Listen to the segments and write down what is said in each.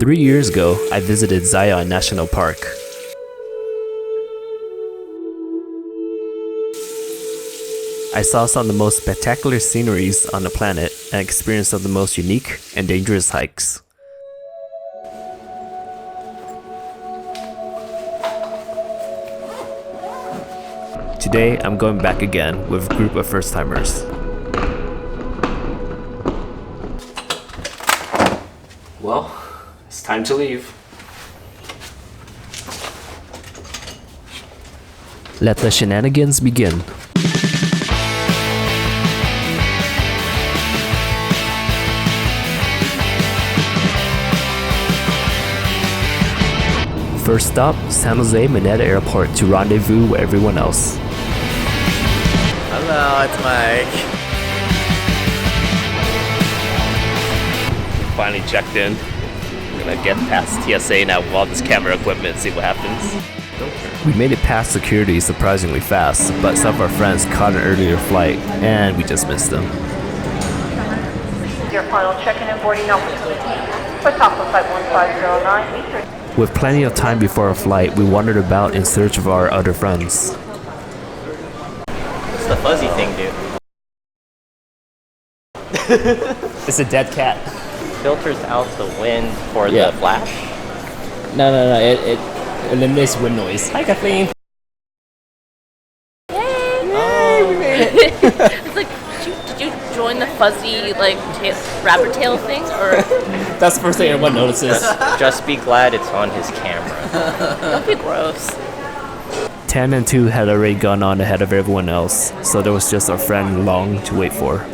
3 years ago, I visited Zion National Park. I saw some of the most spectacular sceneries on the planet and experienced some of the most unique and dangerous hikes. Today, I'm going back again with a group of first-timers. Well, it's time to leave. Let the shenanigans begin. First stop, San Jose Mineta Airport to rendezvous with everyone else. Hello, it's Mike. Finally checked in. We're gonna get past TSA now with all this camera equipment and see what happens. We made it past security surprisingly fast, but some of our friends caught an earlier flight and we just missed them. Your final check-in and boarding opportunity for top of flight 1509. With plenty of time before our flight, we wandered about in search of our other friends. What's the fuzzy thing, dude? It's a dead cat. Filters out the wind for the flash? No, it eliminates wind noise. Hi, Kathleen. Yay! We made it. It's like, did you join the fuzzy rabbit tail thing, or? That's the first thing everyone notices. Just be glad it's on his camera. Don't be gross. 10 and 2 had already gone on ahead of everyone else, so there was just our friend Long to wait for.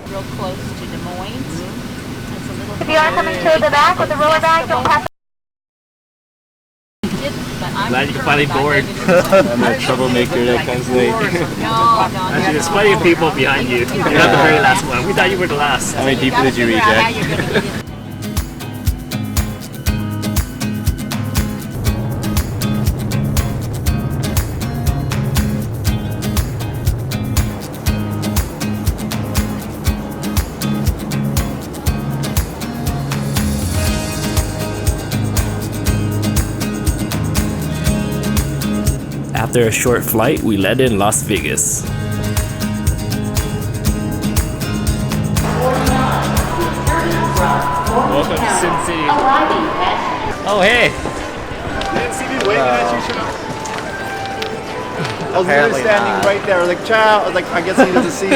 Real close to Des Moines. If you are coming to the back with the roller bag, don't pass. Glad you can finally board. I'm a troublemaker that comes late. Actually, there's plenty of people behind you. You're not the very last one. We thought you were the last. How many people did you reject? After a short flight, we landed in Las Vegas. Welcome to Sin City. Oh, hey! Nancy been waving at you, I was literally standing right there, like, ciao. I was like, I guess he doesn't see me.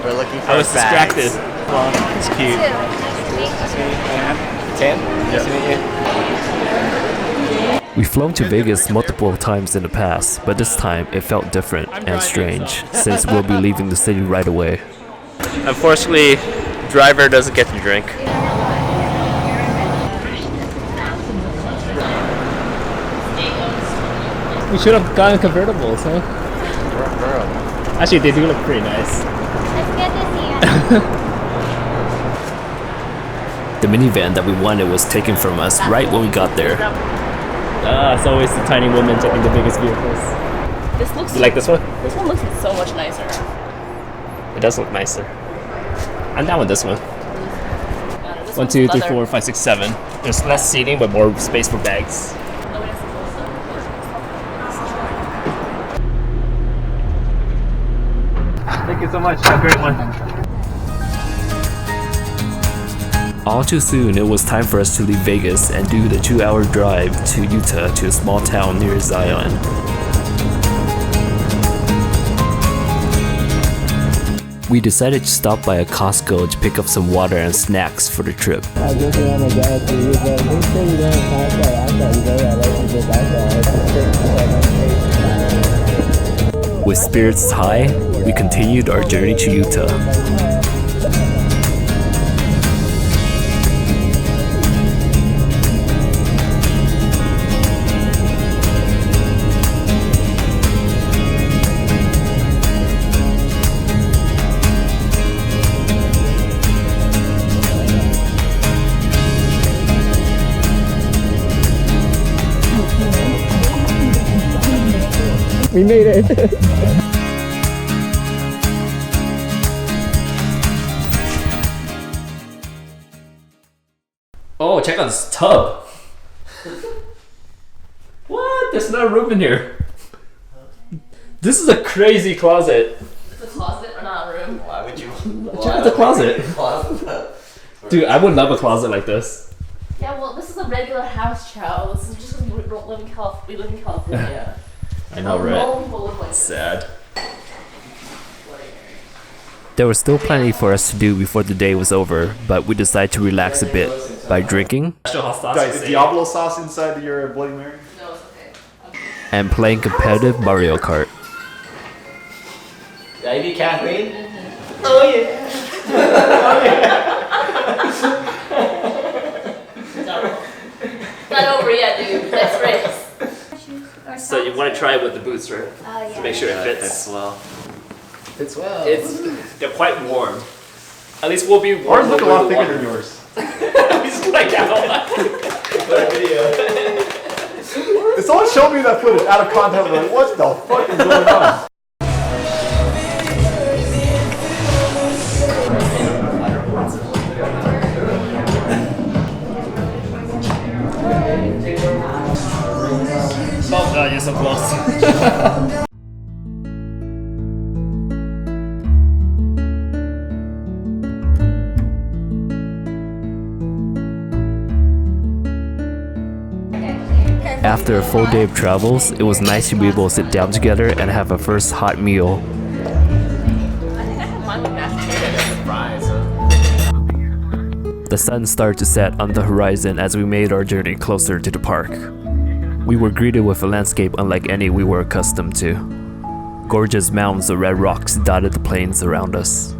We're looking for I was distracted. It's cute. 10? Nice to meet you. We've flown to Vegas multiple times in the past, but this time it felt different and strange, since we'll be leaving the city right away. Unfortunately, driver doesn't get to drink. We should have gotten convertibles, huh? Actually, they do look pretty nice. It's good to see you. The minivan that we wanted was taken from us right when we got there. It's always the tiny woman taking the biggest vehicles. This looks. You like this one? This one looks so much nicer. It does look nicer. I'm down with this one. Yeah, this 1, one's 2, 3, leather. 4, 5, 6, 7. There's less seating, but more space for bags. No, it isn't. Thank you so much. Have a great one. All too soon, it was time for us to leave Vegas and do the 2-hour drive to Utah to a small town near Zion. We decided to stop by a Costco to pick up some water and snacks for the trip. I just want to go to you, but they say you don't have to. I thought you go that way. With spirits high, we continued our journey to Utah. We made it. Whoa, check out this tub. What? There's no room in here. This is a crazy closet. It's a closet or not a room? Why would you? Check out the closet. Dude, I would love a closet like this. Yeah, well, this is a regular house, Chow. This is just because we live in California. I know, Normal people live like this. Sad. There was still plenty for us to do before the day was over, but we decided to relax a bit by drinking. Is Diablo sauce inside your Bloody Mary? No, it's okay. And playing competitive Mario Kart. Maybe Kathleen? Oh yeah. Not over yet, dude. Let's race. So you want to try it with the boots, right? Yeah. To make sure it fits. well. Fits well. They're quite warm. At least we'll be warm. Ours look a lot thicker than yours. He's like that. If someone showed me that footage out of context, I'm like, what the fuck is going on? Oh god, you're so close. After a full day of travels, it was nice to be able to sit down together and have a first hot meal. I think I have mine with mashed potatoes. The sun started to set on the horizon as we made our journey closer to the park. We were greeted with a landscape unlike any we were accustomed to. Gorgeous mounds of red rocks dotted the plains around us.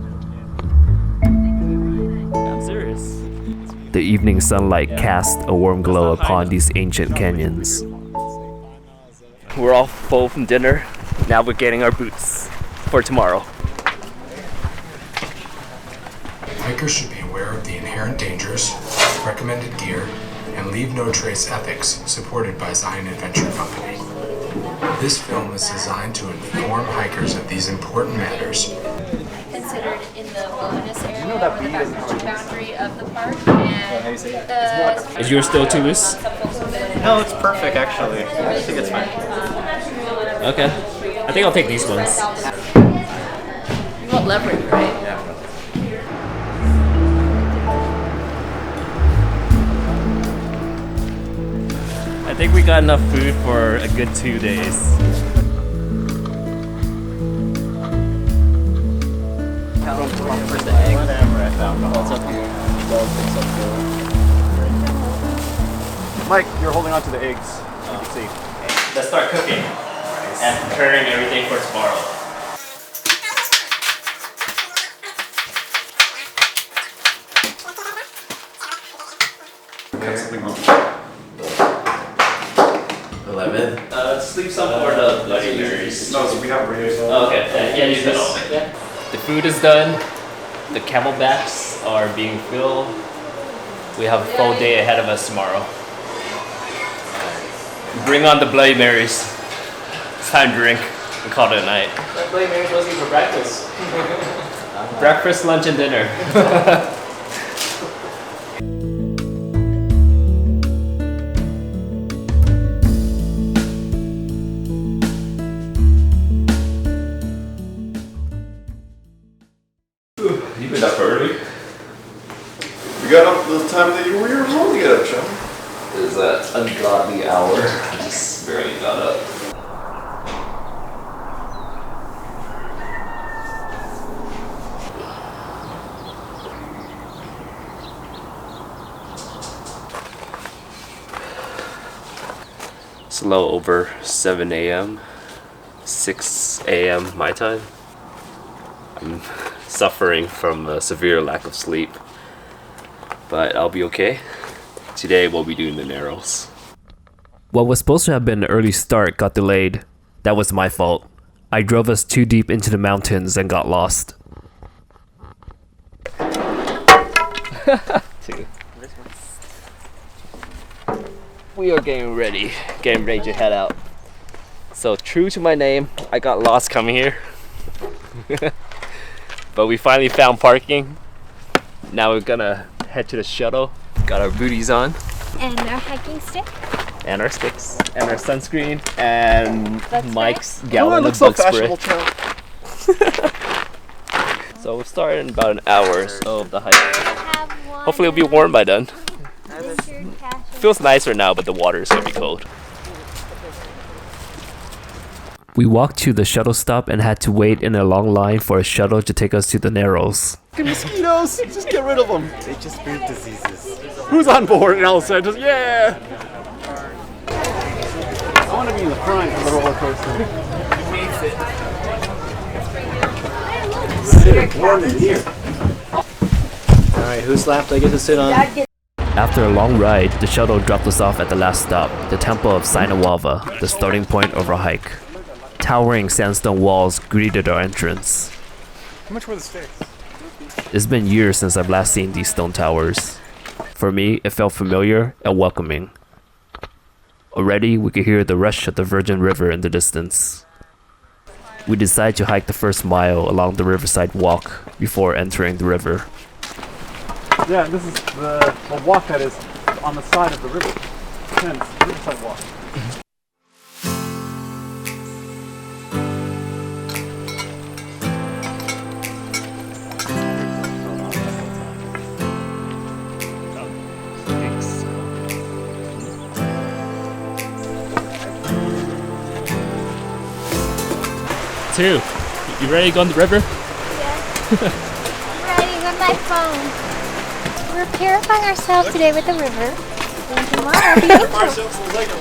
I'm serious. The evening sunlight cast a warm glow upon these ancient canyons. We're all full from dinner. Now we're getting our boots for tomorrow. Hikers should be aware of the inherent dangers, recommended gear, and leave no trace ethics supported by Zion Adventure Company. This film is designed to inform hikers of these important matters. Considered in the wilderness area or the backcountry boundary of the park, and the Is yours still too loose? No, it's perfect actually. I think it's fine. Okay. I think I'll take these ones. You want leverage, right? Yeah. I think we got enough food for a good 2 days. Mike, you're holding on to the eggs. You can see. Let's start cooking and preparing everything for tomorrow. Let's leave some for the Bloody Marys. No, so we have burritos. Okay, yeah, use that all. The food is done. The camelbacks are being filled. We have a full day ahead of us tomorrow. Bring on the Bloody Marys. It's time to drink and call it a night. That Bloody Mary's mostly for breakfast. Breakfast, lunch, and dinner. You've been up early. We got up the time that you were supposed to get up, Sean. It is that ungodly hour. I just barely got up. It's a little over 7 a.m. 6 a.m. my time. I'm suffering from a severe lack of sleep, but I'll be okay. Today we'll be doing the narrows. What was supposed to have been an early start got delayed. That was my fault. I drove us too deep into the mountains and got lost. We are getting ready to head out. So true to my name, I got lost coming here. But we finally found parking. Now we're gonna head to the shuttle, Got our booties on. And our hiking stick. And our sticks. And our sunscreen. And Mike's gallon of so bug spray. fashionable. So we'll start in about an hour or so of the hike. Have Hopefully it'll be warm by then. Richard Cash. Feels nicer now, but the water is gonna be cold. We walked to the shuttle stop and had to wait in a long line for a shuttle to take us to the Narrows. Mosquitoes, just get rid of them. They just breed diseases. Who's on board? And I'll say, just yeah. I want to be in the front of the roller coaster. Warm in here. Alright, whose lap do I get to sit on? After a long ride, the shuttle dropped us off at the last stop, the Temple of Sinawava, the starting point of our hike. Towering sandstone walls greeted our entrance. How much were the stakes? It's been years since I've last seen these stone towers. For me, it felt familiar and welcoming. Already, we could hear the rush of the Virgin River in the distance. We decided to hike the first mile along the Riverside Walk before entering the river. Yeah, this is the walk that is on the side of the river. Hence, Riverside Walk. Two, you ready to go on the river? Yeah. I'm ready with my phone. We're purifying ourselves today with the river. And tomorrow will be nature.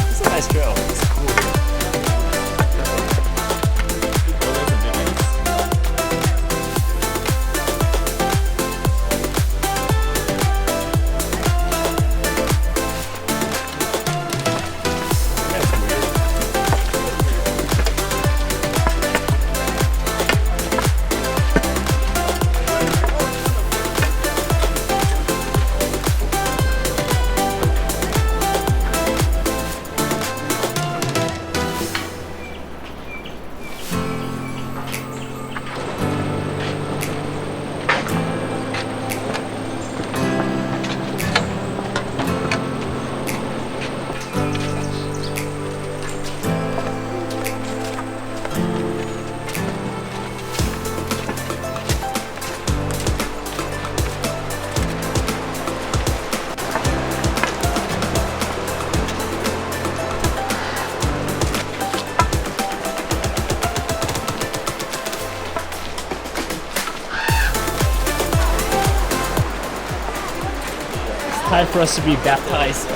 It's a nice trail. It's cool. Time for us to be baptized.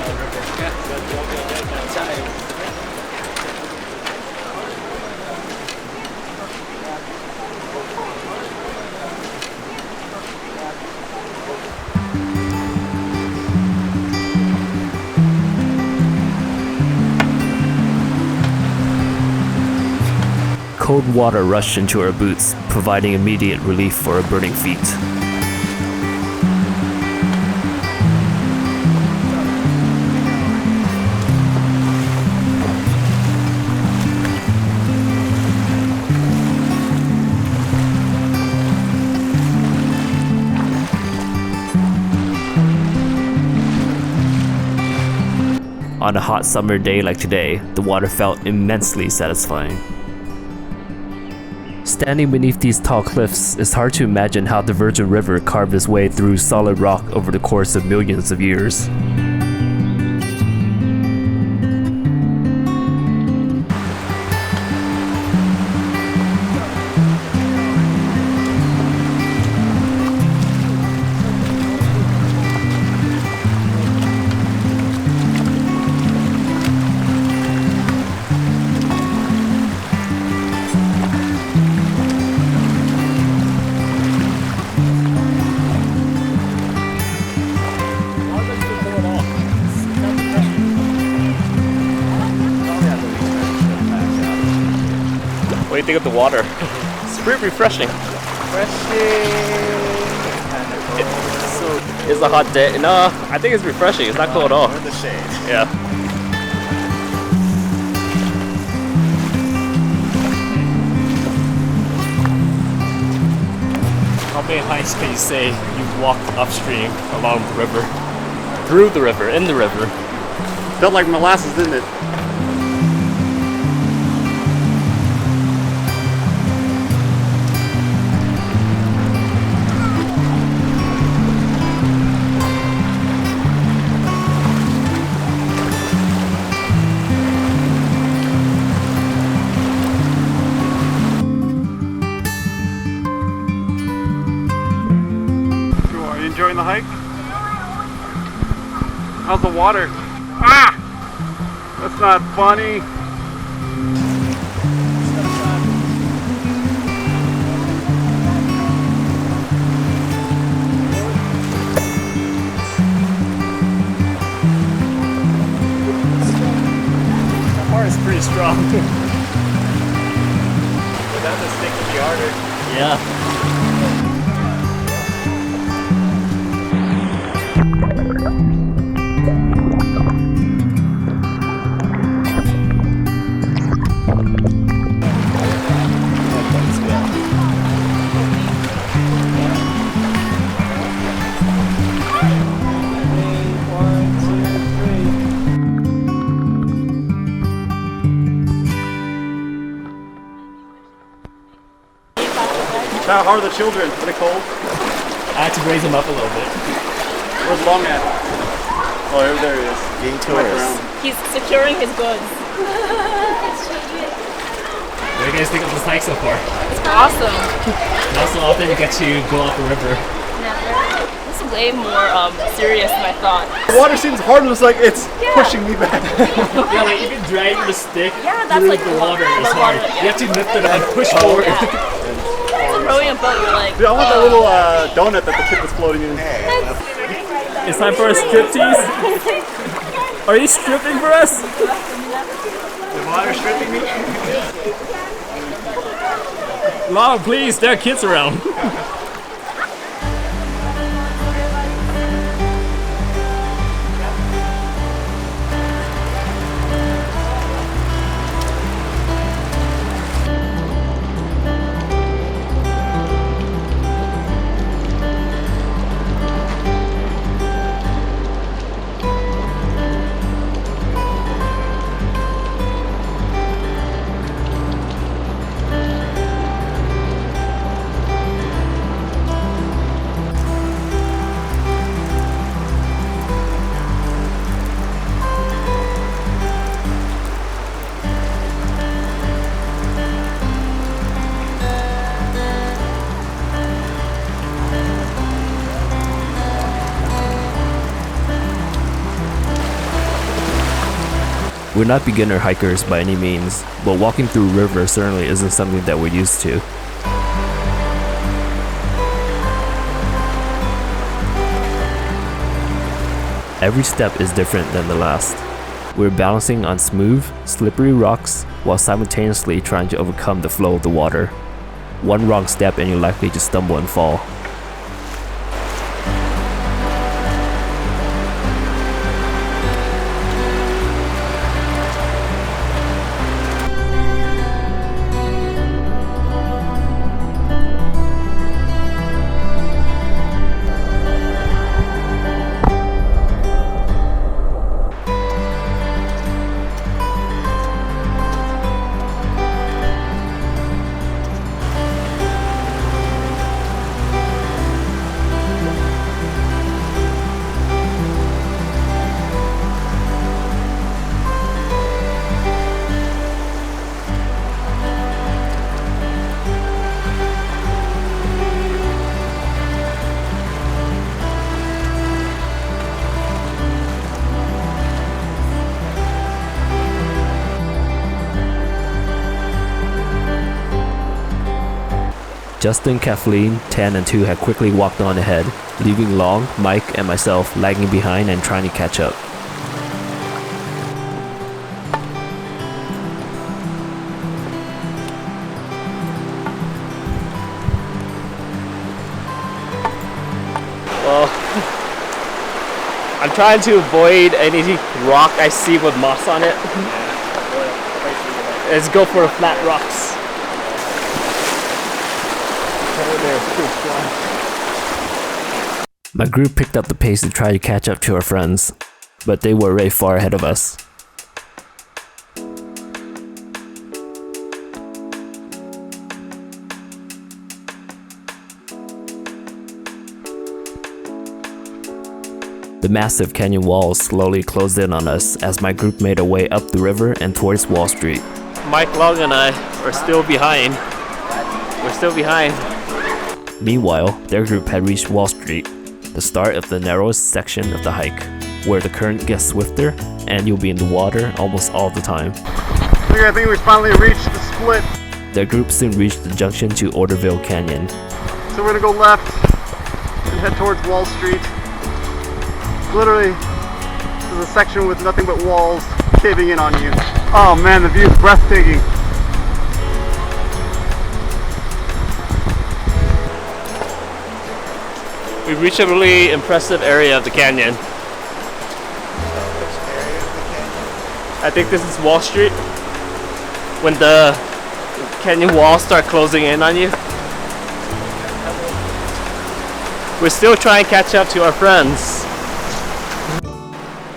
Cold water rushed into our boots, providing immediate relief for our burning feet. On a hot summer day like today, the water felt immensely satisfying. Standing beneath these tall cliffs, it's hard to imagine how the Virgin River carved its way through solid rock over the course of millions of years. What do you think of the water? It's pretty refreshing. It's a hot day. No, I think it's refreshing. It's not cold at all. We're in the shade. Yeah. many hikes can you say you've walked upstream along the river? Through the river, in the river. Felt like molasses, didn't it? Are you enjoying the hike? How's the water? Ah! That's not funny. That part is pretty strong. Without the stick would be harder. Yeah. How are the children? Are they cold? I had to raise them up a little bit. Where's Long at? Oh, there he is. Being tourists. He's securing his goods. What do you guys think of this hike so far? It's awesome. Not so often you get to go up a river. Never. This is way more serious than I thought. The water seems harmless, like it's pushing me back. Yeah, like even dragging the stick that's through like the water is the hard. water, You have to lift it up and push forward. Rowing a boat, you're like, Dude, I want that little donut that the kid was floating in. It's time for a striptease. Are you stripping for us? The water stripping me? Long, please, there are kids around. We're not beginner hikers by any means, but walking through a river certainly isn't something that we're used to. Every step is different than the last. We're balancing on smooth, slippery rocks while simultaneously trying to overcome the flow of the water. One wrong step and you're likely to stumble and fall. Justin, Kathleen, Tan, and 2 had quickly walked on ahead, leaving Long, Mike, and myself lagging behind and trying to catch up. Well, I'm trying to avoid any rock I see with moss on it. Let's go for flat rocks. There, My group picked up the pace to try to catch up to our friends, but they were way far ahead of us. The massive canyon walls slowly closed in on us as my group made our way up the river and towards Wall Street. Mike Long and I are still behind. We're still behind. Meanwhile, their group had reached Wall Street, the start of the narrowest section of the hike, where the current gets swifter and you'll be in the water almost all the time. I think we finally reached the split. Their group soon reached the junction to Orderville Canyon. So we're gonna go left and head towards Wall Street. Literally, this is a section with nothing but walls caving in on you. Oh man, the view is breathtaking. We've reached a really impressive area of the canyon. I think this is Wall Street. When the canyon walls start closing in on you. We're still trying to catch up to our friends.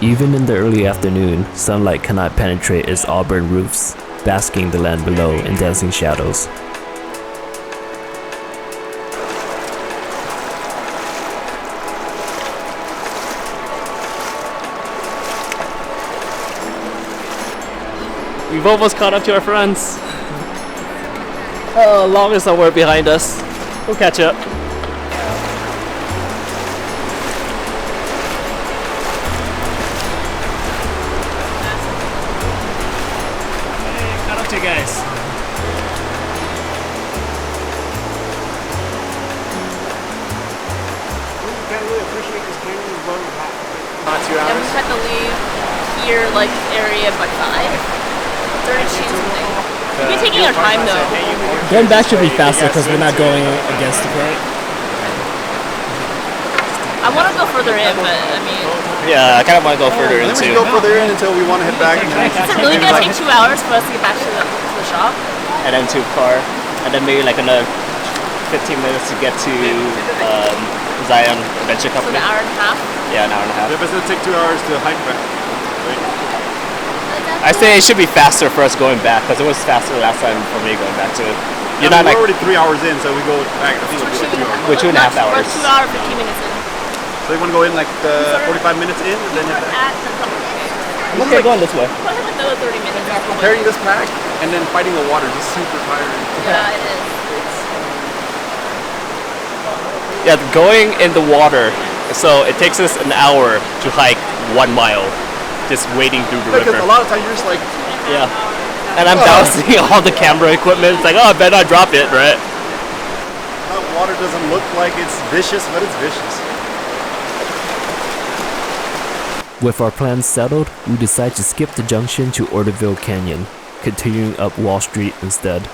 Even in the early afternoon, sunlight cannot penetrate its auburn roofs, basking the land below in dancing shadows. We've almost caught up to our friends. Long is somewhere behind us. We'll catch up. You guys. Can't really appreciate this canyon as well. About 2 And hours. we had to leave here, like, area by 5:32 something. We've been taking our time though. Going back should be faster because we're not going against the current. I want to go further in, but I mean. Yeah, I kind of want to go further in too. We go further in until we want to head back. Is it really gonna take 2 hours for us to get back to the shop? And then to car, and then maybe like another 15 minutes to get to Zion Adventure So Company. an hour and a half? Yeah, an hour and a half. Yeah, but it's gonna take 2 hours to hike back. I say it should be faster for us going back because it was faster last time for me going back to it. You're not we're like already 3 hours in, so we go back. I think we'll go 2 hours. we're 2.5 hours. We're 2 hours, 15 minutes in. So you want to go in like 45 minutes in and then head back? Okay, going this way. Go ahead with another 30 minutes. Carrying this pack and then fighting the water is just super tiring. Yeah, it is. Yeah, going in the water. So it takes us an hour to hike 1 mile, just wading through the Because river. a lot of times you're just like, Yeah. And I'm balancing all the camera equipment. It's like, oh, I bet I drop it, right? water doesn't look like it's vicious, but it's vicious. With our plans settled, we decide to skip the junction to Orderville Canyon, continuing up Wall Street instead.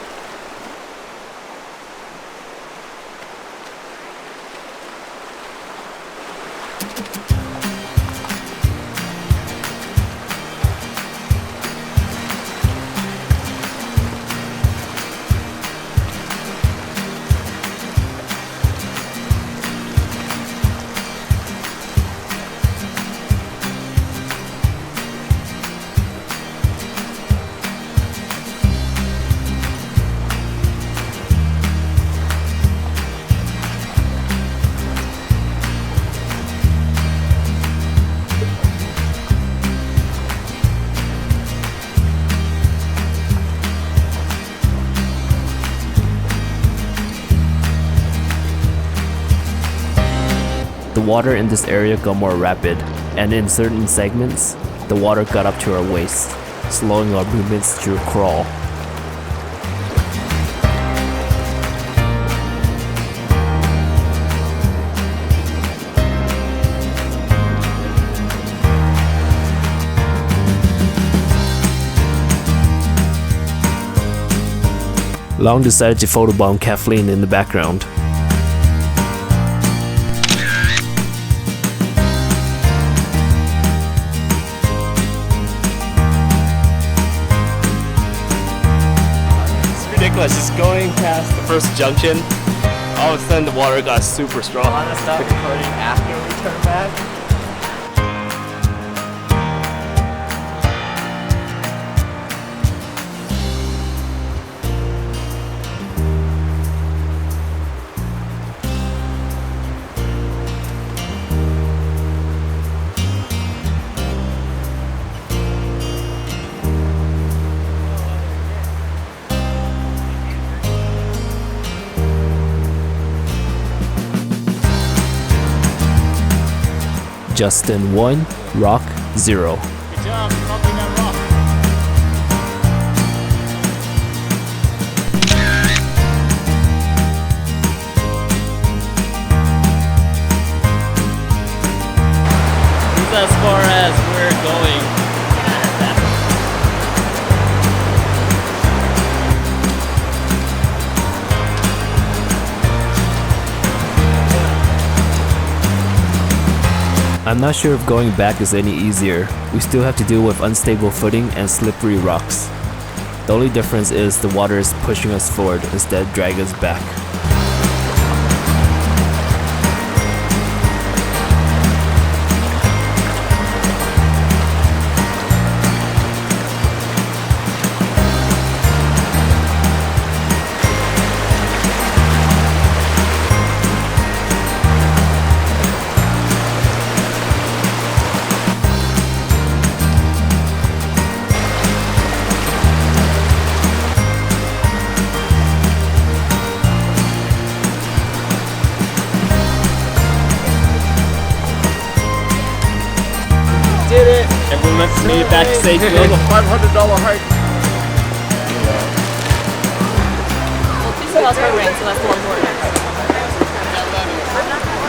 The water in this area got more rapid, and in certain segments, the water got up to our waist, slowing our movements to a crawl. Long decided to photobomb Kathleen in the background. It's ridiculous, just going past the first junction all of a sudden the water got super strong. Want to stop recording after we turn back? Justin 1, Rock 0. Good job, bumping that rock. This is as far as we're going. I'm not sure if going back is any easier. We still have to deal with unstable footing and slippery rocks. The only difference is the water is pushing us forward instead of dragging us back. Did it! Everyone made it back safely. It was a $500 hike. Well, please tell us her ring, so that's more important.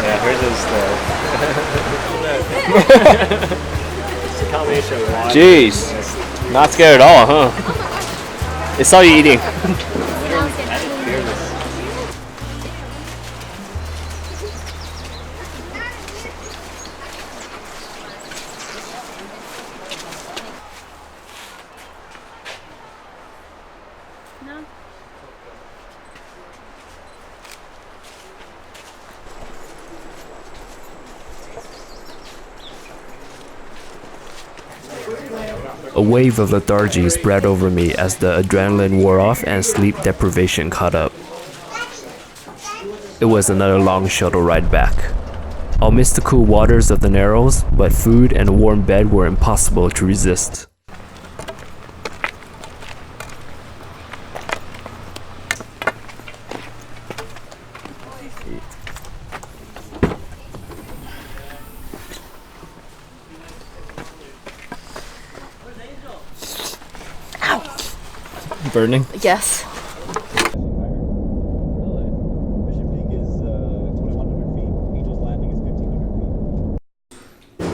Yeah, hers is the it's a combination of water. Jeez, not scared at all, huh? It's all you eating. A wave of lethargy spread over me as the adrenaline wore off and sleep deprivation caught up. It was another long shuttle ride back. I'll miss the cool waters of the Narrows, but food and a warm bed were impossible to resist. Burning? Yes.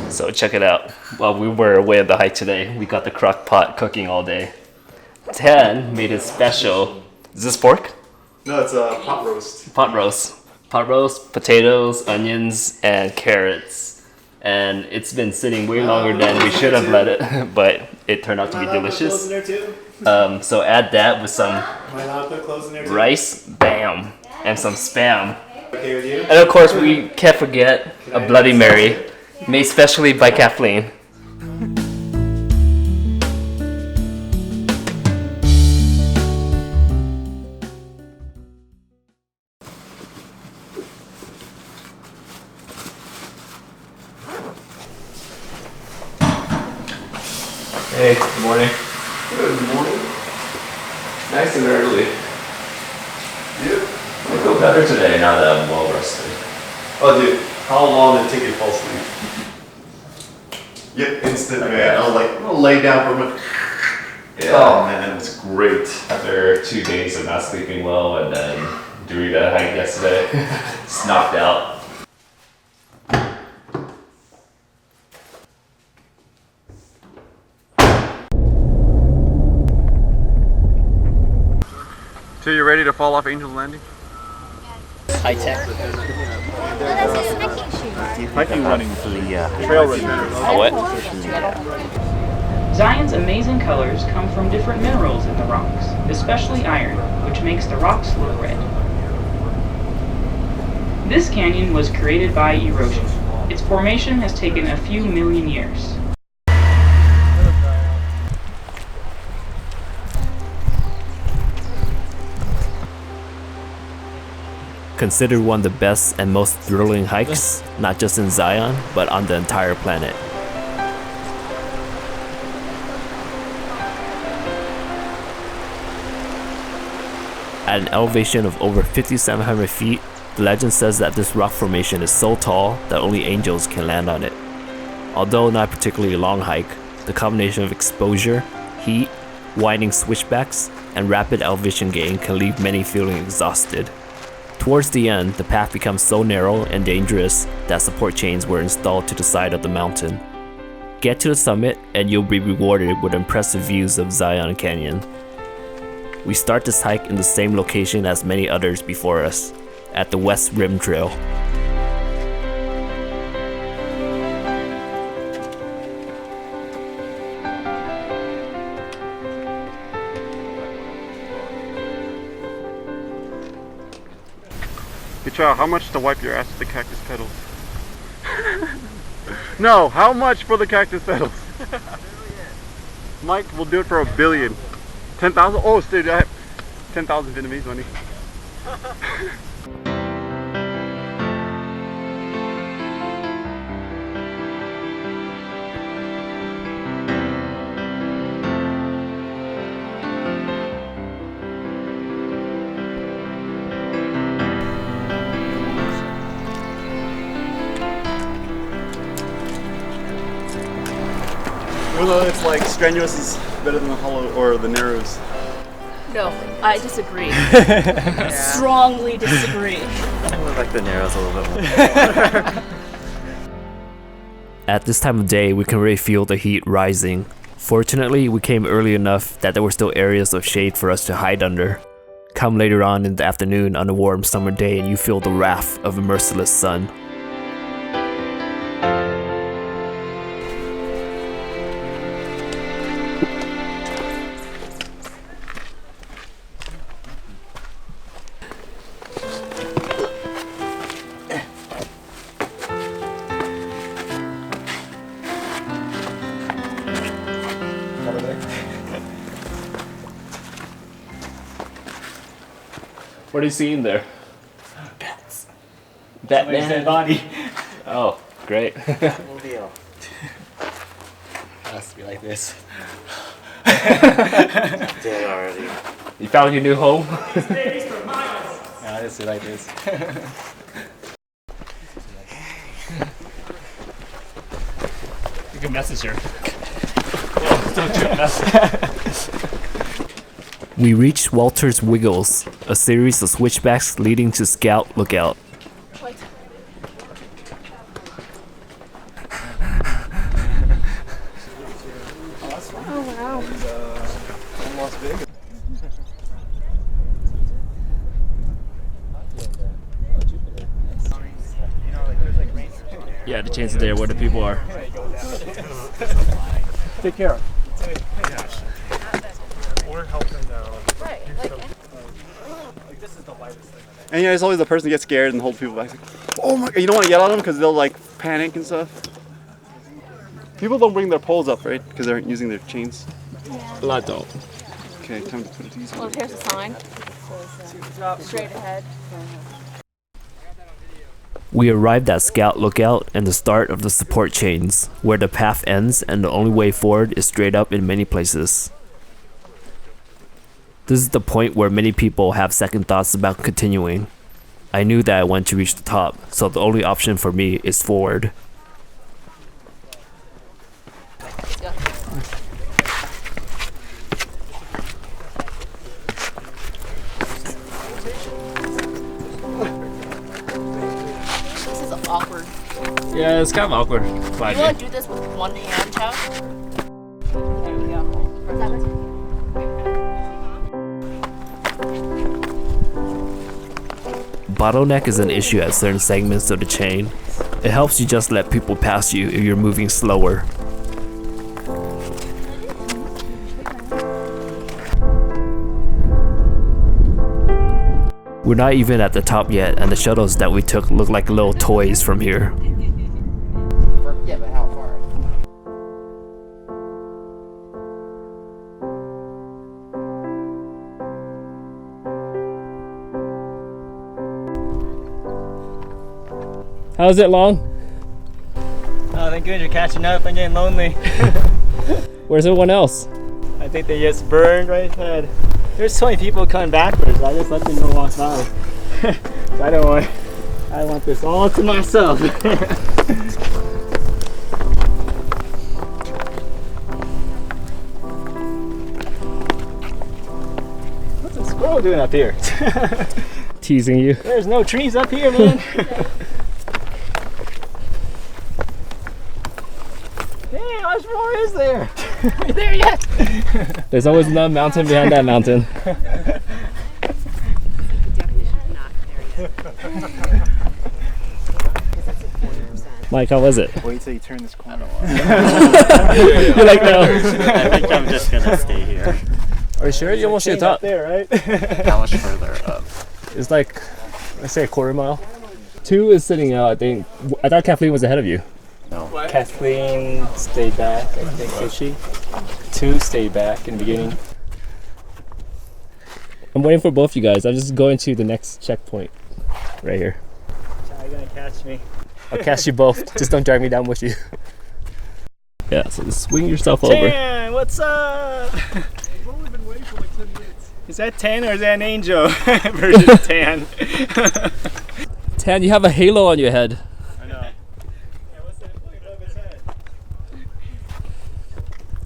So check it out. While we were away on the hike today, we got the crock pot cooking all day. Tan made it special. Is this pork? No, it's a pot roast. Pot roast. Pot roast, potatoes, onions, and carrots. And it's been sitting way longer than we should have let it, but it turned out to be delicious. So add that with some rice, bam, and some spam. Okay with you? And of course, we can't forget a Bloody Mary, made specially by Kathleen. Hey, good morning. Good morning. Nice and early. Yep. I feel better today now that I'm well rested. Oh, dude, how long did it take you to fall asleep? Yep, instant, man. I was like, I'm gonna lay down for a minute. Yeah. Oh, man, it's great. After 2 days of not sleeping well and then doing that hike yesterday, just knocked out. So you ready to fall off Angel's Landing? High tech. Might be running through Trail running. Oh, what? Zion's amazing colors come from different minerals in the rocks, especially iron, which makes the rocks look red. This canyon was created by erosion. Its formation has taken a few million years. Considered one of the best and most thrilling hikes, not just in Zion, but on the entire planet. At an elevation of over 5,700 feet, the legend says that this rock formation is so tall that only angels can land on it. Although not a particularly long hike, the combination of exposure, heat, winding switchbacks, and rapid elevation gain can leave many feeling exhausted. Towards the end, the path becomes so narrow and dangerous that support chains were installed to the side of the mountain. Get to the summit and you'll be rewarded with impressive views of Zion Canyon. We start this hike in the same location as many others before us, at the West Rim Trail. Hey child, how much to wipe your ass with the cactus petals? No, how much for the cactus petals? Mike will do it for $1 billion. 10,000? Oh, dude, I have 10,000 Vietnamese money. Even though it's like strenuous is better than the hollow or the narrows. No, I disagree. Strongly disagree. I like the narrows a little bit more. At this time of day, we can really feel the heat rising. Fortunately, we came early enough that there were still areas of shade for us to hide under. Come later on in the afternoon on a warm summer day and you feel the wrath of a merciless sun. What are you seeing there? Bats. Batman. Dead body. Oh, great. Cool deal. Has to be like this. Dead already. You found your new home? Yeah, it has to be like this. You can message her. Well, don't you message. We reached Walter's Wiggles, a series of switchbacks leading to Scout Lookout. What? Oh wow. Yeah, the chances there where the people are. Take care. And yeah, it's always the person that gets scared and hold people back. Like, oh my god, you don't want to yell at them because they'll like panic and stuff. People don't bring their poles up, right? Because they're using their chains. A lot don't. Okay, time to put it easy. Well, here's a sign. Straight ahead. We arrived at Scout Lookout and the start of the support chains, where the path ends and the only way forward is straight up in many places. This is the point where many people have second thoughts about continuing. I knew that I wanted to reach the top, so the only option for me is forward. Let's go. This is awkward. Yeah, it's kind of awkward. You want to do this with one hand, Chow? There we go. Where's that one? Bottleneck is an issue at certain segments of the chain. It helps you just let people pass you if you're moving slower. We're not even at the top yet, and the shuttles that we took look like little toys from here. Yeah, but how far? How's it long? Oh, thank goodness you're catching up. I'm getting lonely. Where's everyone else? I think they just burned right ahead. There's so many people coming backwards. I just let them go walk by. So I want this all to myself. What's a squirrel doing up here? Teasing you. There's no trees up here, man. Hey, how much more is there? Are there yet? There's always another mountain behind that mountain. Mike, how was it? Wait till you turn this corner. You're like, no. I think I'm just gonna stay here. Are you sure? You almost hit the top. There, right? How much further up? It's like, let's say a quarter mile. 2 is sitting out, I think. I thought Kathleen was ahead of you. No. Kathleen stayed back, I think, did she? 2 stayed back in the beginning. I'm waiting for both you guys. I'm just going to the next checkpoint. Right here. How are you gonna catch me? I'll catch you both. Just don't drag me down with you. Yeah, so just swing yourself over. Tan, what's up? We've only been waiting for like 10 minutes. Is that Tan or is that an angel version of Tan? Tan, you have a halo on your head. I know. Yeah, what's that above his head?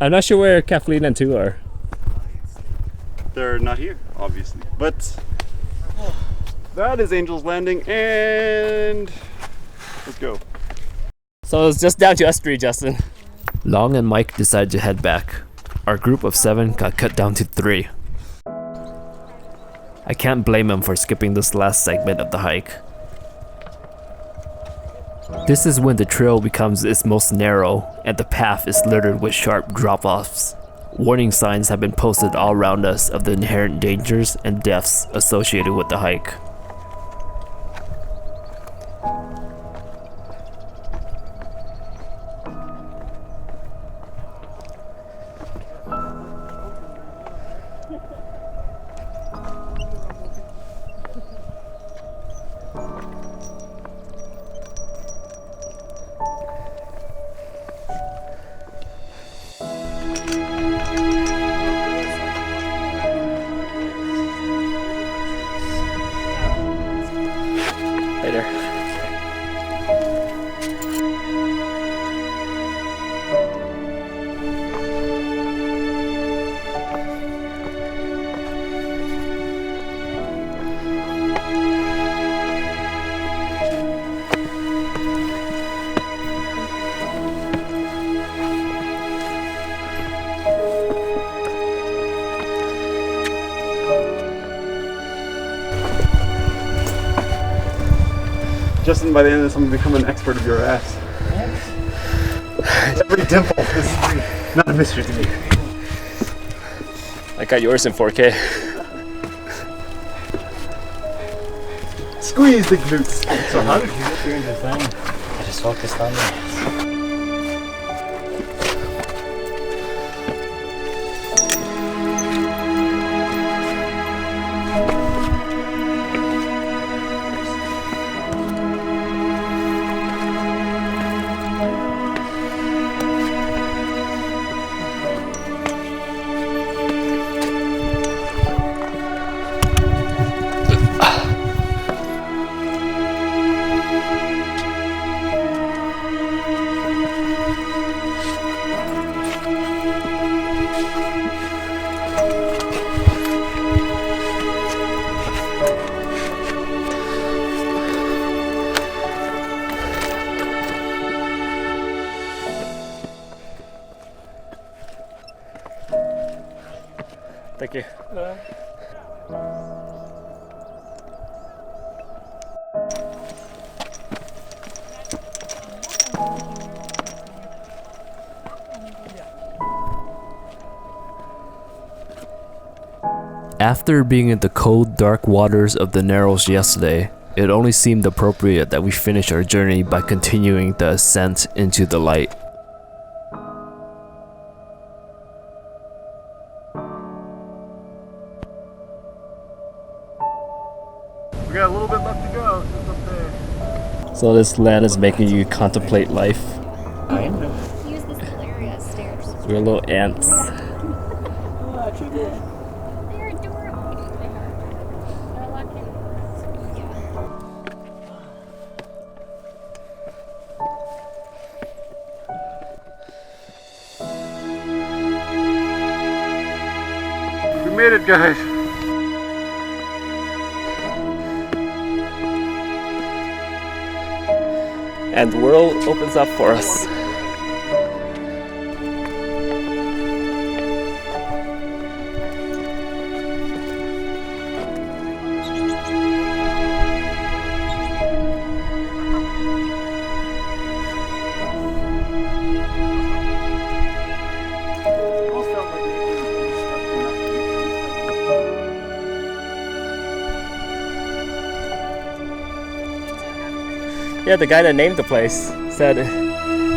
I'm not sure where Kathleen and 2 are. They're not here, obviously. But that is Angel's Landing, and let's go. So it's just down to us 3, Justin. Long and Mike decided to head back. Our group of 7 got cut down to 3. I can't blame him for skipping this last segment of the hike. This is when the trail becomes its most narrow and the path is littered with sharp drop-offs. Warning signs have been posted all around us of the inherent dangers and deaths associated with the hike. Later. Justin, by the end of this, I'm gonna become an expert of your ass. Every dimple. This is not a mystery to me. I got yours in 4K. Squeeze the glutes. So how did you get here in the thing? I just focused on that. Thank you. After being in the cold, dark waters of the Narrows yesterday, it only seemed appropriate that we finish our journey by continuing the ascent into the light. We got a little bit left to go. Just up there. So this land is making you contemplate life. I am. Use this little area as stairs. We're little ants. They're adorable. They're lucky. We made it, guys. And the world opens up for us. Yeah, the guy that named the place said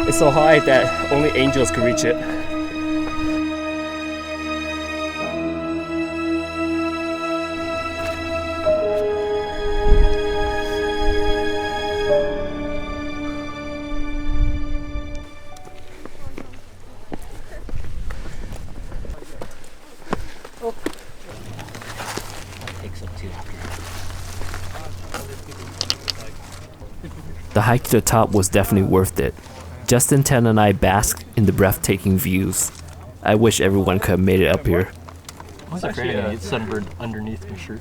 it's so high that only angels could reach it. The hike to the top was definitely worth it. Justin, Tan, and I basked in the breathtaking views. I wish everyone could have made it up here. It's actually get sunburned underneath my shirt.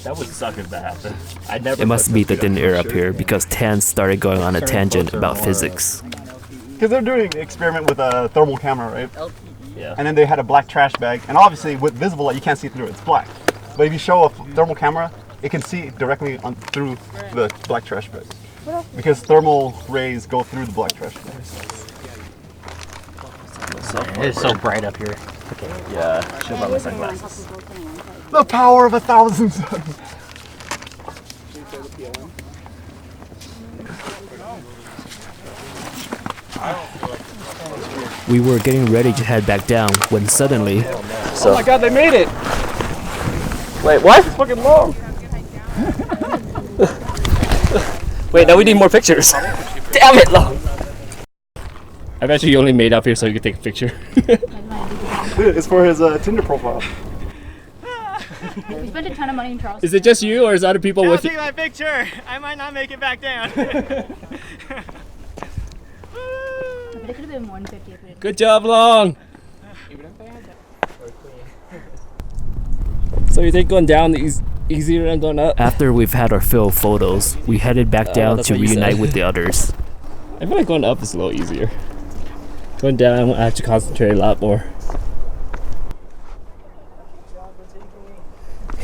That would suck if that happened. I'd never. It must be the thin air up here because Tan started going on a tangent about physics. Because they're doing an experiment with a thermal camera, right? Yeah. And then they had a black trash bag, and obviously with visible light you can't see through it, it's black. But if you show a thermal camera, it can see directly through the black trash bag. Because thermal rays go through the black trash bag. It's so bright up here. Okay. Yeah, should buy my sunglasses. The power of 1,000 suns! We were getting ready to head back down when suddenly... Oh my god, they made it! Wait, what? It's fucking long! Wait, now we need more pictures. Damn it, long! I bet you only made up here so you could take a picture. It's for his Tinder profile. We spent a ton of money in Charleston. Is it just you or is other people with you? Take my picture. I might not make it back down. But it could have been 150 if it. Good job, Long! So you think going down is easier than going up? After we've had our fill of photos, we headed back down to reunite with the others. I feel like going up is a little easier. Going down, I have to concentrate a lot more.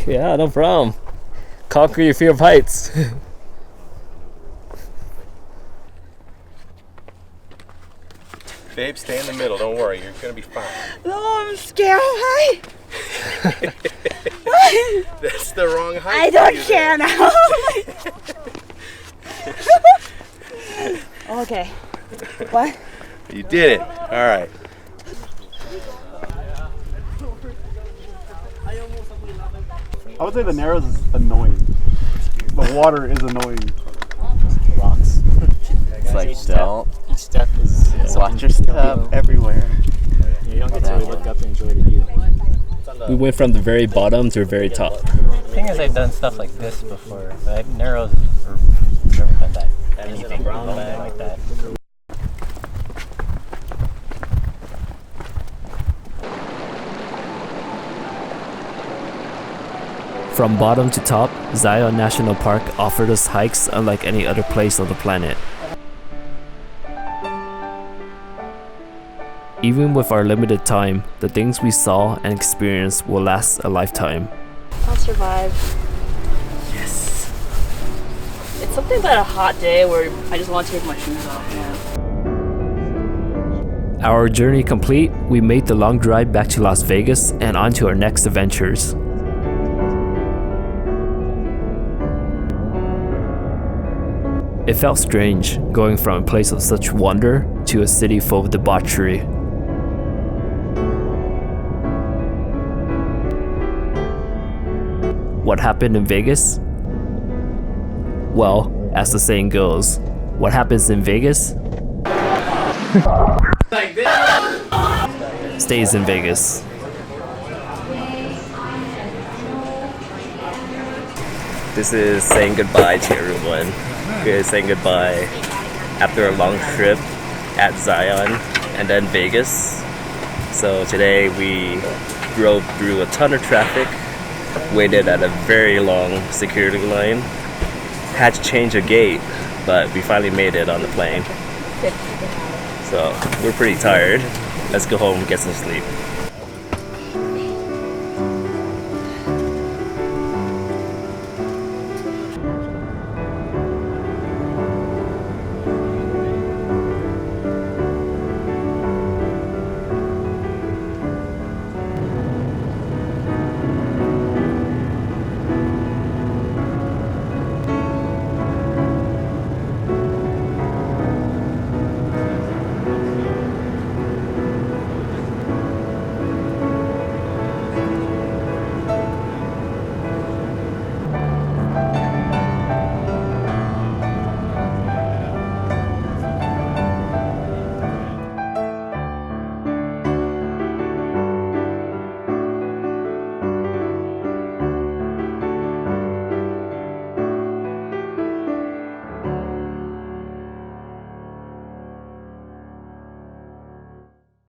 Yeah, no problem. Conquer your fear of heights. Babe, stay in the middle. Don't worry. You're going to be fine. No, I'm scared of height. That's the wrong height. I don't care now. Okay. What? You did it. All right. I would say the Narrows is annoying. The water is annoying. Rocks. It's like, don't. Each step is... Watch your step everywhere. Yeah, you don't get to really look up and enjoy the view. We went from the very bottom to the very top. The thing is, I've done stuff like this before, but Narrows, I've never done that. Anything like that. From bottom to top, Zion National Park offered us hikes unlike any other place on the planet. Even with our limited time, the things we saw and experienced will last a lifetime. I'll survive. Yes. It's something about a hot day where I just want to take my shoes off. Our journey complete, we made the long drive back to Las Vegas and on to our next adventures. It felt strange going from a place of such wonder to a city full of debauchery. What happened in Vegas? Well, as the saying goes, what happens in Vegas stays in Vegas. This is saying goodbye to everyone. We're saying goodbye after a long trip at Zion and then Vegas. So today we drove through a ton of traffic, waited at a very long security line, had to change a gate, but we finally made it on the plane. So we're pretty tired. Let's go home and get some sleep.